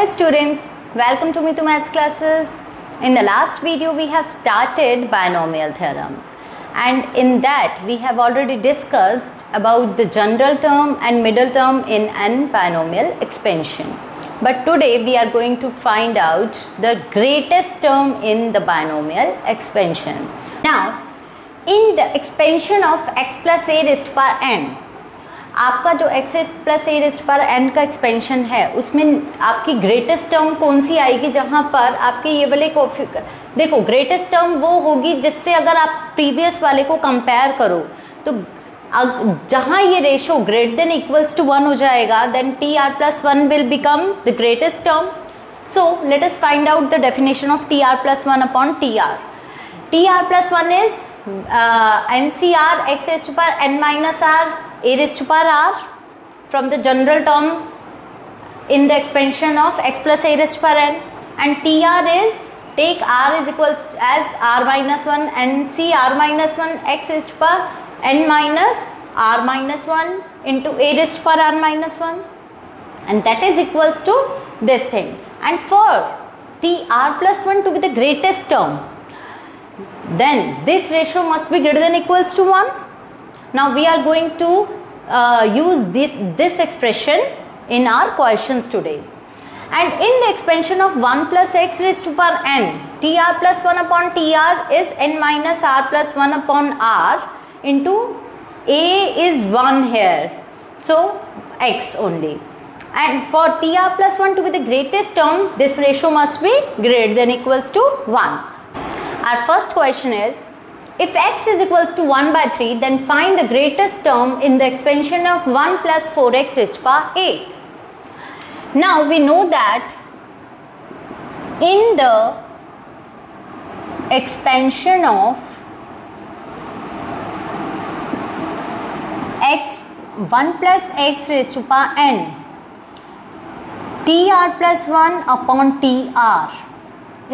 Hello students, welcome to Mithu Maths classes. In the last video we have started binomial theorems, and in that we have already discussed about the general term and middle term in an binomial expansion. But today we are going to find out the greatest term in the binomial expansion. Now in the expansion of x plus a raised to power n, आपका जो x plus ए rest पर n का expansion है उसमें आपकी greatest term कौन सी आएगी, जहाँ पर आपके ये वाले देखो ग्रेटेस्ट टर्म वो होगी जिससे अगर आप प्रीवियस वाले को कंपेयर करो तो जहाँ ये ratio greater than equals to 1 हो जाएगा, then t r plus 1 will become the greatest term. So let us find out the definition of t r plus 1 upon t r. T r plus 1 is NCR x raised to power n minus r a raised to power r from the general term in the expansion of x plus a raised to power n, and TR is take r is equals as r minus 1 and c r minus 1 x raised to power n minus r minus 1 into a raised to power r minus 1, and that is equals to this thing. And for TR plus 1 to be the greatest term, then this ratio must be greater than equals to 1. Now we are going to use this expression in our questions today. And in the expansion of 1 plus x raised to power n, tr plus 1 upon tr is n minus r plus 1 upon r into a is 1 here, so x only. And for tr plus 1 to be the greatest term, this ratio must be greater than equals to 1. Our first question is, if x is equals to 1 by 3, then find the greatest term in the expansion of 1 plus 4x raised to power a. Now we know that in the expansion of x 1 plus x raised to power n, tr plus 1 upon tr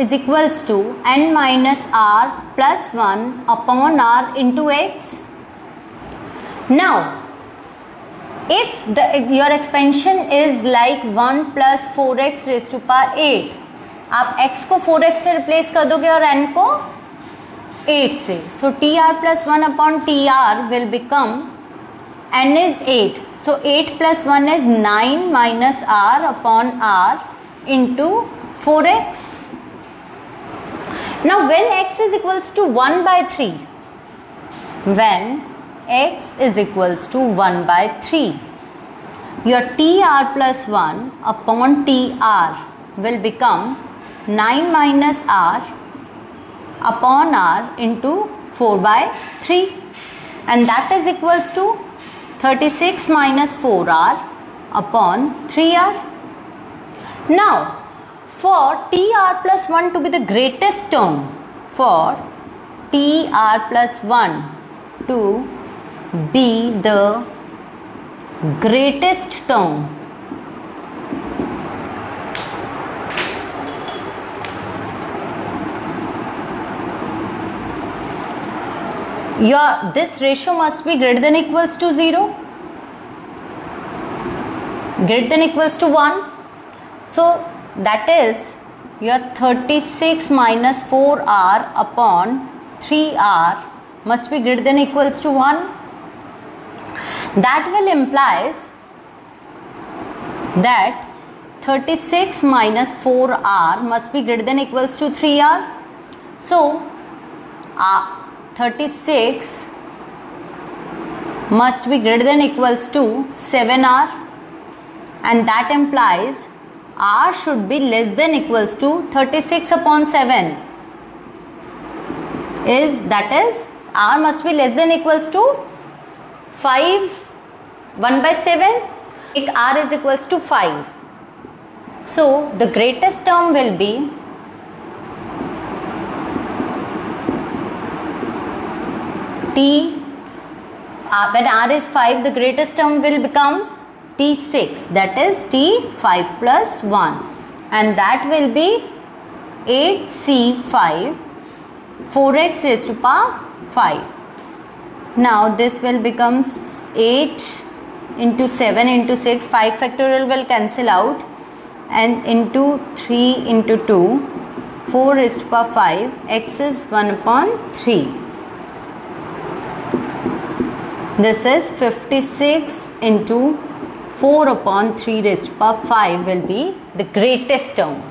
is equals to n minus r plus 1 upon r into x. Now if your expansion is like 1 plus 4x raised to power 8, आप x को 4x से replace कर दोगे और n को 8 से, so tr plus 1 upon tr will become n is 8, so 8 plus 1 is 9 minus r upon r into 4x. Now when x is equals to 1 by 3, when x is equals to 1 by 3, your tr plus 1 upon tr will become 9 minus r upon r into 4 by 3, and that is equals to 36 minus 4r upon 3r. Now for tr plus 1 to be the greatest term, for tr plus 1 to be the greatest term, this ratio must be greater than equals to 0, greater than equals to 1. So that is your 36 minus 4r upon 3r must be greater than equals to 1. That will implies that 36 minus 4r must be greater than equals to 3r. So 36 must be greater than equals to 7r, and that implies r should be less than equals to 36 upon 7, that is r must be less than equals to 1 by 7, if r is equals to 5. So the greatest term will be when r is 5, the greatest term will become T6, that is T5 plus 1, and that will be 8C5 4x raised to power 5. Now this will become 8 into 7 into 6, 5 factorial will cancel out, and into 3 into 2, 4 raised to power 5, x is 1 upon 3. This is 56 into 4 upon 3 raised to power 5 will be the greatest term.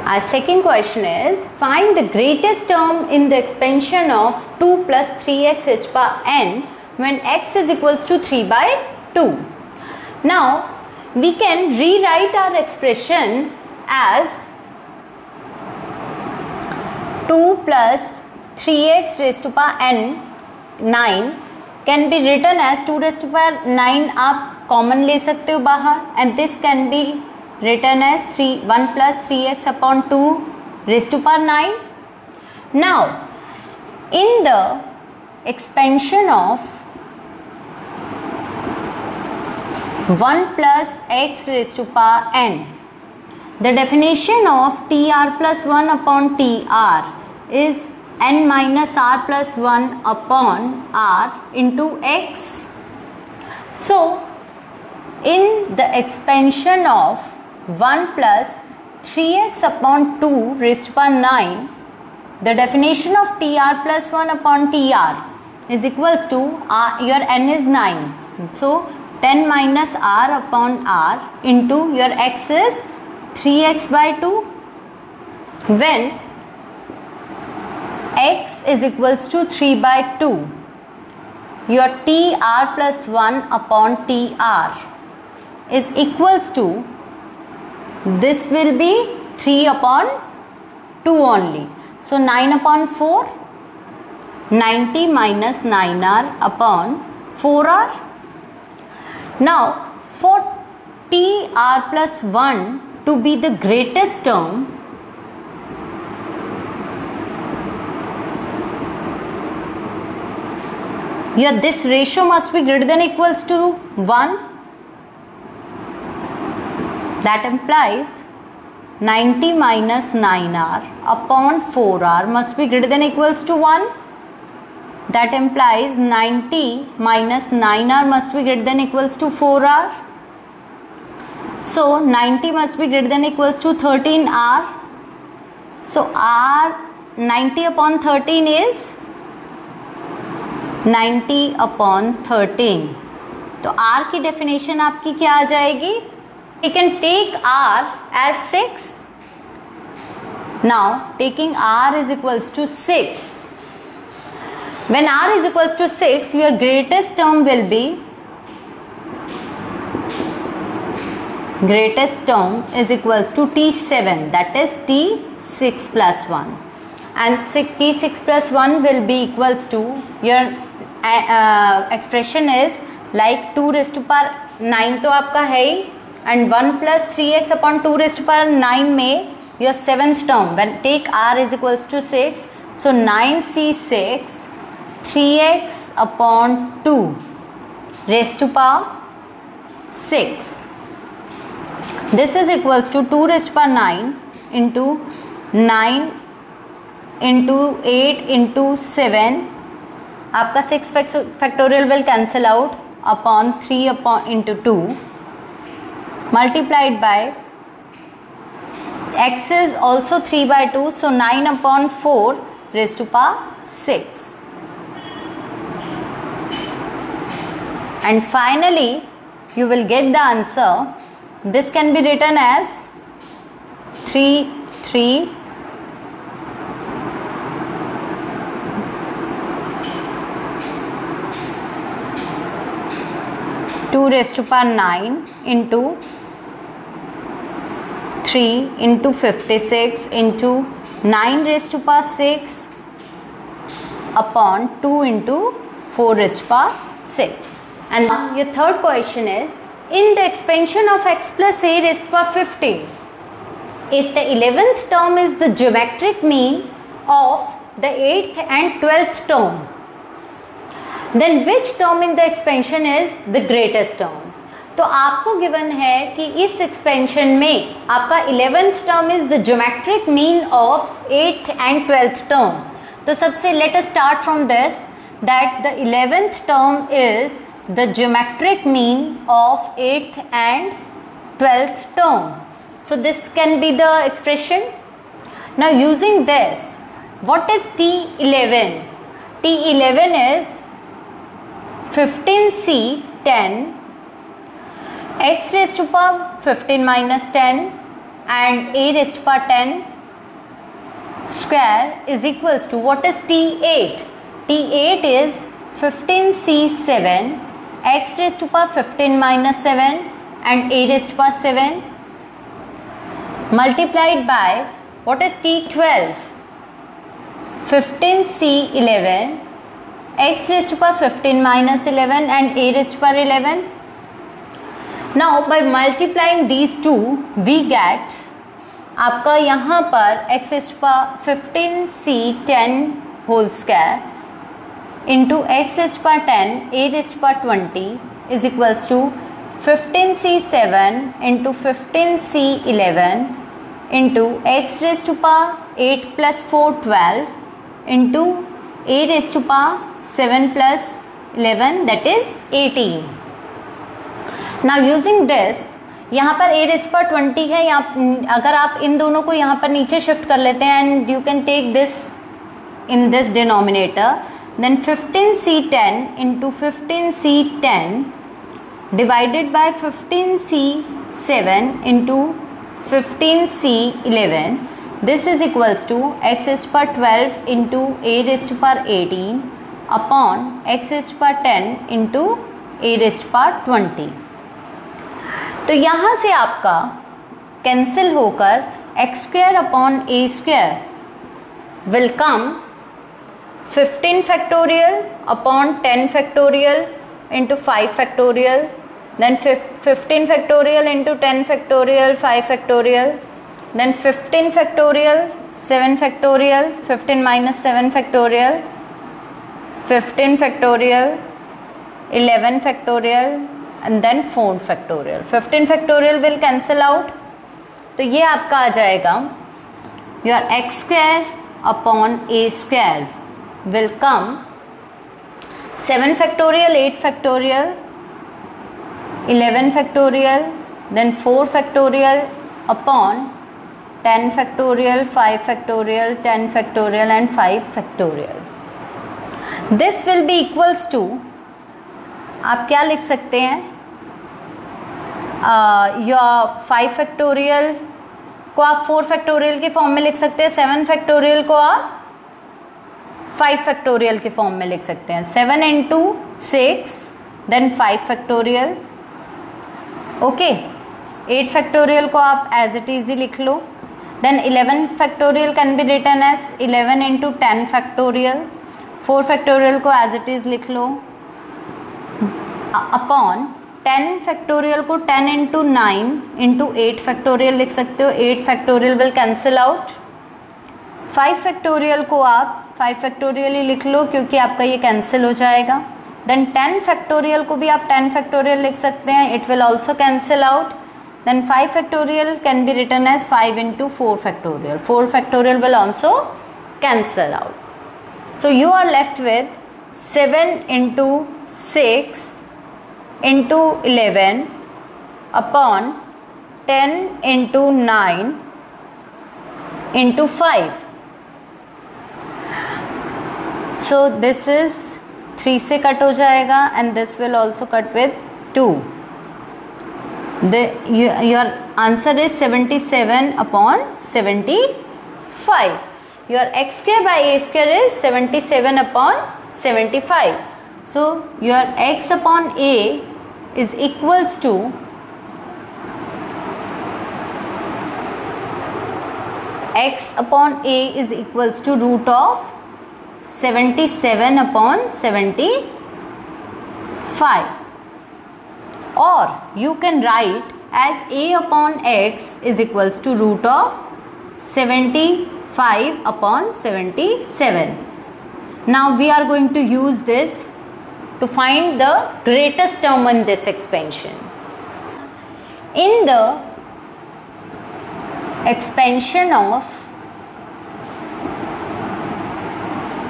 Our second question is, find the greatest term in the expansion of 2 plus 3x raised to power n when x is equals to 3 by 2. Now, we can rewrite our expression as 2 plus 3x raised to power n 9 can be written as 2 raised to power 9 आप common ले सकते हो बाहर, and this can be written as 1 plus 3x upon 2 raised to power 9. Now, in the expansion of 1 plus x raised to power n, the definition of tr plus 1 upon tr is n minus r plus 1 upon r into x. So, in the expansion of 1 plus 3x upon 2 raised to power 9, the definition of tr plus 1 upon tr is equals to your n is 9. So, 10 minus r upon r into your x is 3x by 2. When x is equals to 3 by 2, your tr plus 1 upon tr is equals to, this will be 3 upon 2 only. So, 9 upon 4, 90 minus 9r upon 4r. Now, for tr plus 1 to be the greatest term, this ratio must be greater than equals to 1. That implies 90 minus 9r upon 4r must be greater than equals to 1. That implies 90 minus 9r must be greater than equals to 4r. So, 90 must be greater than equals to 13r. So, r 90 upon 13 is 90 upon 13. तो r की definition आपकी क्या आ जाएगी? We can take r as 6. Now, taking r is equals to 6. When r is equals to 6, your greatest term will be, greatest term is equals to t7, that is t6 plus 1. And t6 plus 1 will be equals to, your expression is like 2 raised to power 9 तो आपका है ही, and 1 plus 3x upon 2 raised to power 9 में your 7th term, when take r is equals to 6, so 9c6 3x upon 2 raised to power 6. This is equals to 2 raised to power 9 into 9 into 8 into 7, आपका 6 factorial will cancel out upon 3 upon into 2 multiplied by x is also 3 by 2, so 9 upon 4 raised to power 6. And finally, you will get the answer. This can be written as 3 2 raised to power 9 into 3 into 56 into 9 raised to power 6 upon 2 into 4 raised to power 6. And your third question is, in the expansion of x plus a raised to power 15, if the 11th term is the geometric mean of the 8th and 12th term, then which term in the expansion is the greatest term? तो आपको given है कि इस expansion में आपका 11th term is the geometric mean of 8th and 12th term. तो सबसे let us start from this that the 11th term is the geometric mean of 8th and 12th term. So this can be the expression. Now using this, what is T11? T11 is 15C 10 x raised to power 15 minus 10 and a raised to power 10 square is equals to, what is T8? T8 is 15C 7 x raised to power 15 minus 7 and a raised to power 7 multiplied by, what is T12? 15C 11 x raised to power 15 minus 11 and a raised to power 11. Now by multiplying these two we get आपका यहाँ पर x raised to power 15C 10 whole square into x raised to power 10 a raised to power 20 is equals to 15C 7 into 15C 11 into x raised to power 8 plus 4 12 into a raised to power 7 plus 11 that is 18. Now using this, यहाँ पर a raised to power 20 है, यहाँ अगर आप इन दोनों को यहाँ पर नीचे शिफ्ट कर लेते हैं and you can take this in this denominator, then 15C 10 into 15C 10 divided by 15C 7 into 15C 11, this is equals to x raised to power 12 into a raised to power 18 upon x raised to power 10 into a raised to power 20. तो यहाँ से आपका cancel होकर x square upon A square will come 15 factorial upon 10 factorial into 5 factorial, then 15 factorial into 10 factorial 5 factorial, then 15 factorial 7 factorial 15 minus 7 factorial 15 factorial 11 factorial and then 4 factorial. 15 factorial will cancel out, तो ये आपका आ जाएगा your x square upon a square will come 7 factorial 8 factorial 11 factorial then 4 factorial upon 10 factorial 5 factorial 10 factorial and 5 factorial. This will be equals to, आप क्या लिख सकते हैं, या 5 फैक्टोरियल को आप 4 फैक्टोरियल के फॉर्म में लिख सकते हैं, 7 फैक्टोरियल को आप 5 फैक्टोरियल के फॉर्म में लिख सकते हैं, 7 into 6 then 5 factorial. Okay, 8 factorial को आप एज इट इज ही लिख लो, then 11 factorial can be written as 11 into 10 factorial. 4 factorial को एज इट इज लिख लो अपॉन 10 फैक्टोरियल को 10 into 9 into 8 फैक्टोरियल लिख सकते हो. 8 factorial will cancel out. 5 factorial को आप 5 फैक्टोरियल ही लिख लो क्योंकि आपका ये कैंसिल हो जाएगा. देन 10 फैक्टोरियल को भी आप 10 फैक्टोरियल लिख सकते हैं, it will also cancel out. Then 5 factorial can be written as 5 into 4 factorial. 4 factorial will also cancel out. So you are left with 7 into 6 into 11 upon 10 into 9 into 5. So this is 3 से cut हो जाएगा and this will also cut with 2. Your answer is 77 upon 75. Your x square by a square is 77 upon 75. So your x upon a is equals to x upon a is equals to root of 77 upon 75. Or you can write as a upon x is equals to root of 75 upon 77. Now we are going to use this to find the greatest term in this expansion. In the expansion of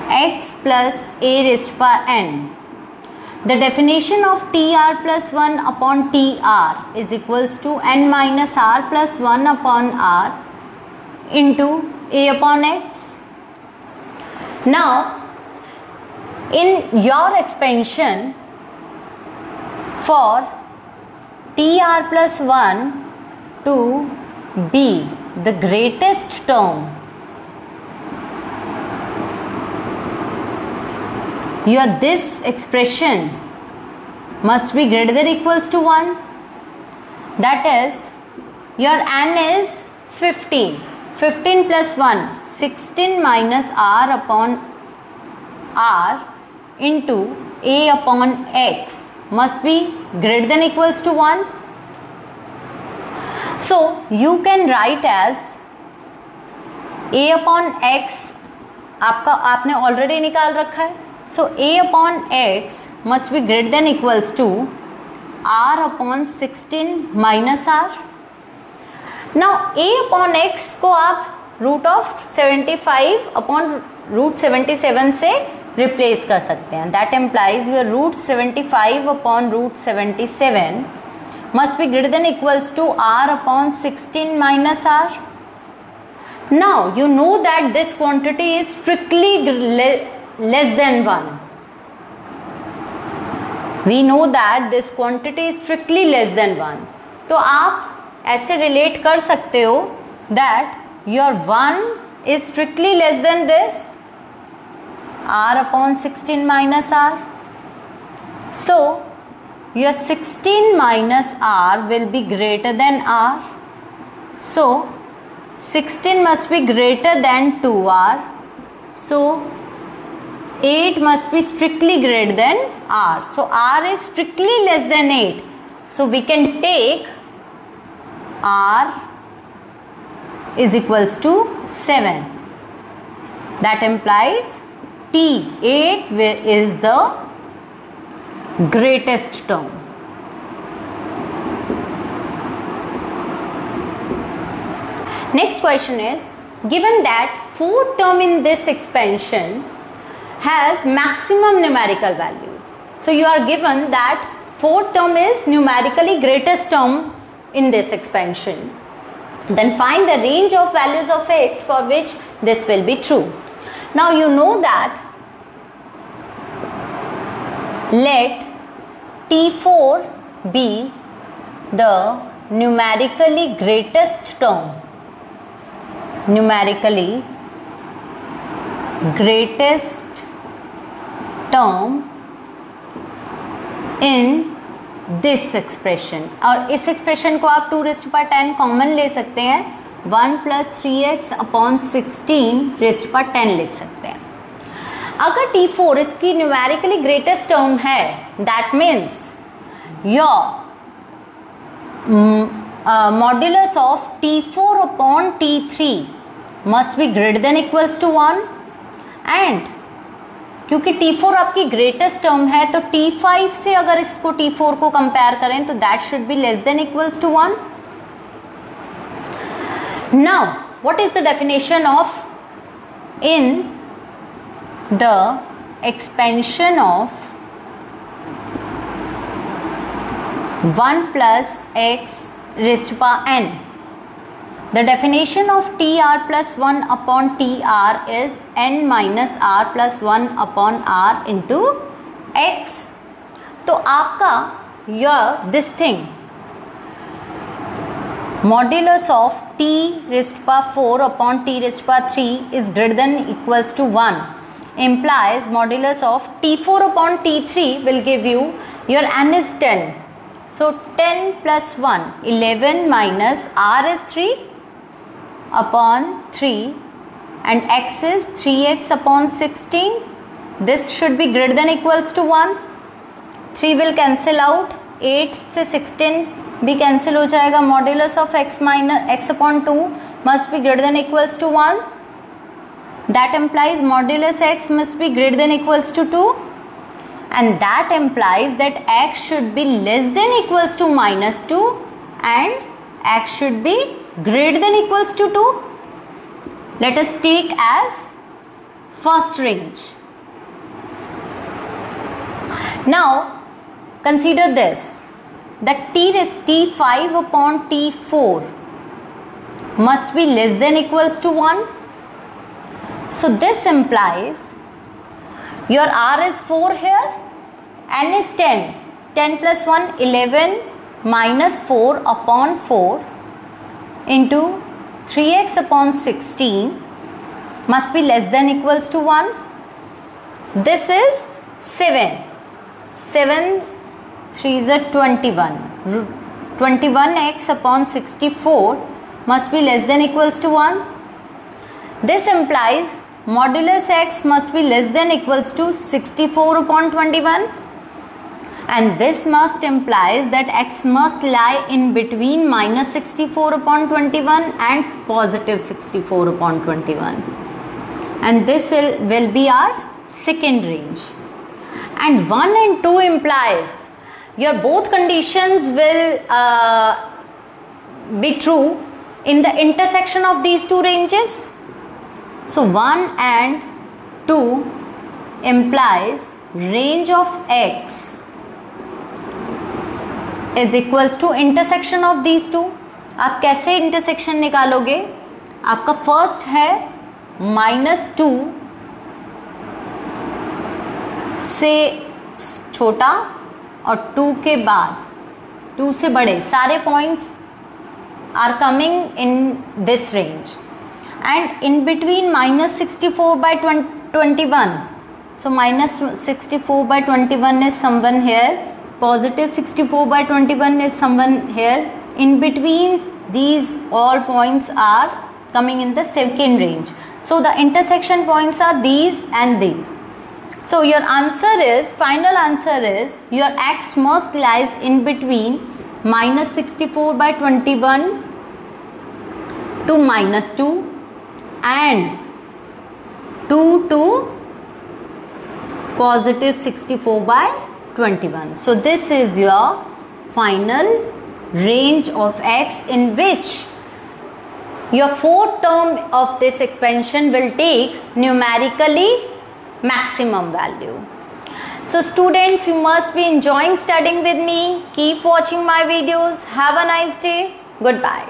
x plus a raised to power n, The definition of TR plus 1 upon TR is equals to n minus R plus 1 upon R into A upon X. Now, in your expansion for TR plus 1 to be the greatest term, this expression must be greater than equals to 1. That is, your n is 15. 15 plus 1, 16 minus R upon R into A upon X must be greater than equals to 1. So, you can write as A upon X आपने already निकाल रखा है. So, A upon X must be greater than equals to R upon 16 minus R. Now, A upon X को आप root of 75 upon root 77 से replace कर सकते हैं. That implies your root 75 upon root 77 must be greater than equals to R upon 16 minus R. Now, you know that this quantity is strictly less than 1. We know that this quantity is strictly less than 1. तो आप ऐसे relate कर सकते हो that your 1 is strictly less than this R upon 16 minus R. So, your 16 minus R will be greater than R. So, 16 must be greater than 2R. So, 8 must be strictly greater than R. So, R is strictly less than 8. So, we can take R is equals to 7. That implies T8 is the greatest term. Next question is, given that fourth term in this expansion has maximum numerical value. So, you are given that fourth term is numerically greatest term in this expansion. Then find the range of values of X for which this will be true. Now, you know that let T4 be the numerically greatest term. Numerically greatest term in this expression. और इस expression को आप 2 raised to power 10 common ले सकते हैं. 1 plus 3x upon 16 raised to power 10 लिख सकते हैं. अगर T4 इसकी numerically greatest term है, that means your modulus of T4 upon T3 must be greater than equals to 1. And क्योंकि T4 आपकी greatest term है, तो T5 से अगर इसको T4 को compare करें तो that should be less than equals to 1. Now, what is the definition of in the expansion of 1 plus x raised to power n? The definition of TR plus 1 upon TR is n minus R plus 1 upon R into x. तो आपका यह this thing modulus of t raised to power 4 upon t raised to power 3 is greater than equals to 1 implies modulus of t4 upon t3 will give you your n is 10. So 10 plus 1, 11 minus R is 3 upon 3 and x is 3x upon 16. This should be greater than equals to 1. 3 will cancel out, 8 से 16 भी cancel हो जाएगा. Modulus of x minus x upon 2 must be greater than equals to 1. That implies modulus x must be greater than equals to 2. And that implies that x should be less than equals to minus 2 and x should be greater than equals to 2. Let us take as first range. Now consider this, that T5 upon T4 must be less than equals to 1. So this implies your R is 4 here, N is 10. 10 plus 1, 11 minus 4 upon 4 into 3x upon 16 must be less than equals to 1. This is 7. 7 3s are 21. 21x upon 64 must be less than equals to 1. This implies modulus x must be less than equals to 64 upon 21. And this must implies that x must lie in between minus 64 upon 21 and positive 64 upon 21. And this will be our second range. And 1 and 2 implies your both conditions will be true in the intersection of these two ranges. So 1 and 2 implies range of x is equals to intersection of these two. आप कैसे intersection निकालोगे? आपका first है -2 से छोटा और 2 के बाद 2 से बड़े सारे points are coming in this range, and in between minus 64 by 21. So minus 64 by 21 is someone here, positive 64 by 21 is someone here. In between these all points are coming in the second range. So the intersection points are these and these. So your answer is, final answer is, your x must lies in between minus 64 by 21 to minus 2 and 2 to positive 64 by 21. So this is your final range of x in which your fourth term of this expansion will take numerically maximum value. So students, you must be enjoying studying with me. Keep watching my videos. Have a nice day. Goodbye.